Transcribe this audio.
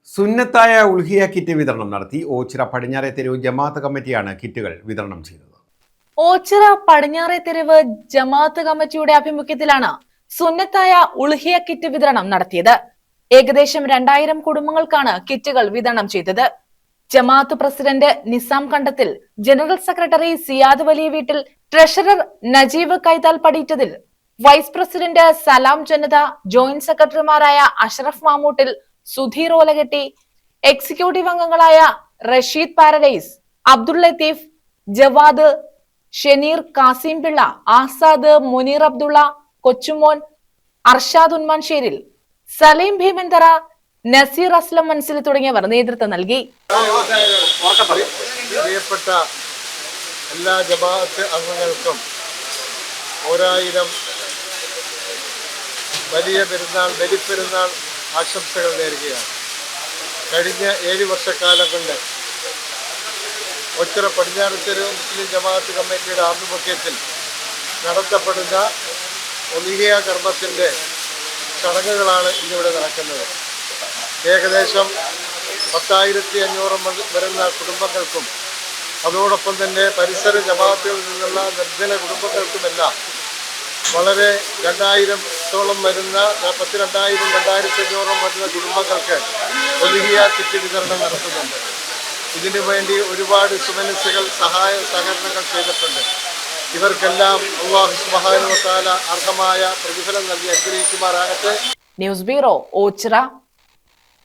സുന്നത്തായ ഉൾഹിയ കിറ്റ് വിതരണം നടത്തി. ഓച്ചിറ പടിഞ്ഞാറെ തെരുവ് ജമാഅത്ത് കമ്മിറ്റിയാണ് കിറ്റുകൾ വിതരണം ചെയ്തത്. ഓച്ചിറ പടിഞ്ഞാറെ തെരുവ് ജമാഅത്ത് കമ്മിറ്റിയുടെ ആഭിമുഖ്യത്തിലാണ് സുന്നത്തായ ഉൾഹിയ കിറ്റ് വിതരണം നടത്തിയത്. ഏകദേശം 2000 കുടുംബങ്ങൾക്കാണ് കിറ്റുകൾ വിതരണം ചെയ്തത്. ജമാഅത്ത് പ്രസിഡന്റ് നിസാം കണ്ടത്തിൽ, ജനറൽ സെക്രട്ടറി സിയാദ് വലിയ വീട്ടിൽ, ട്രഷറർ നജീബ് കൈതാൽ പടിയിട്ടതിൽ, വൈസ് പ്രസിഡന്റ് സലാം ജനത, ജോയിന്റ് സെക്രട്ടറിമാരായ അഷ്റഫ് മാമൂട്ടിൽ, സുധീർ ഓലകെട്ടി, എക്സിക്യൂട്ടീവ് അംഗങ്ങളായ റഷീദ് പാരഡൈസ്, അബ്ദുൾ ലത്തീഫ്, ജവാദ്, ഷെനീർ, കാസിം പിള്ള, ആസാദ്, മുനീർ അബ്ദുള്ള, കൊച്ചുമോൻ, അർഷാദ് ഉന്മാൻഷേരിൽ, സലീം ഭീമന്തറ, നസീർ അസ്ലം മൻസിൽ തുടങ്ങിയവർ നേതൃത്വം നൽകി. പ്രിയപ്പെട്ട എല്ലാ ജമാഅത്ത് അംഗങ്ങൾക്കും 1000 വലിയ പെരുന്നാൾ, ബലിപ്പെരുന്നാൾ ആശംസകൾ നേരുകയാണ്. കഴിഞ്ഞ 7 വർഷക്കാലം കൊണ്ട് ഓച്ചിറ പടിഞ്ഞാറെ തെരുവ് മുസ്ലിം ജമാഅത്ത് കമ്മിറ്റിയുടെ ആഭിമുഖ്യത്തിൽ നടത്തപ്പെടുന്ന ഉൽഹിയ കർമ്മത്തിൻ്റെ ചടങ്ങുകളാണ് ഇന്നിവിടെ നടക്കുന്നത്. ഏകദേശം 10,500 വരുന്ന കുടുംബങ്ങൾക്കും അതോടൊപ്പം തന്നെ പരിസര ജമാഅത്തുകളിൽ നിന്നുള്ള നിർജ്ജന കുടുംബങ്ങൾക്കുമെല്ലാം വളരെ 2000-ഓളം വരുന്ന 22,000-2,500 വരുന്ന കുടുംബങ്ങൾക്ക് ഉൽഹിയ കിറ്റ് വിതരണം നടത്തുന്നുണ്ട്. ഇതിനു വേണ്ടി ഒരുപാട് സുമനസ്സുകൾ സഹായ സഹകരണങ്ങൾ ചെയ്തിട്ടുണ്ട്. ഇവർക്കെല്ലാം അല്ലാഹു സുബ്ഹാനഹു വ തആല അർഹമായ പ്രതിഫലം നൽകി അനുഗ്രഹിക്കുമാറാകട്ടെ. News bureau, Ochira.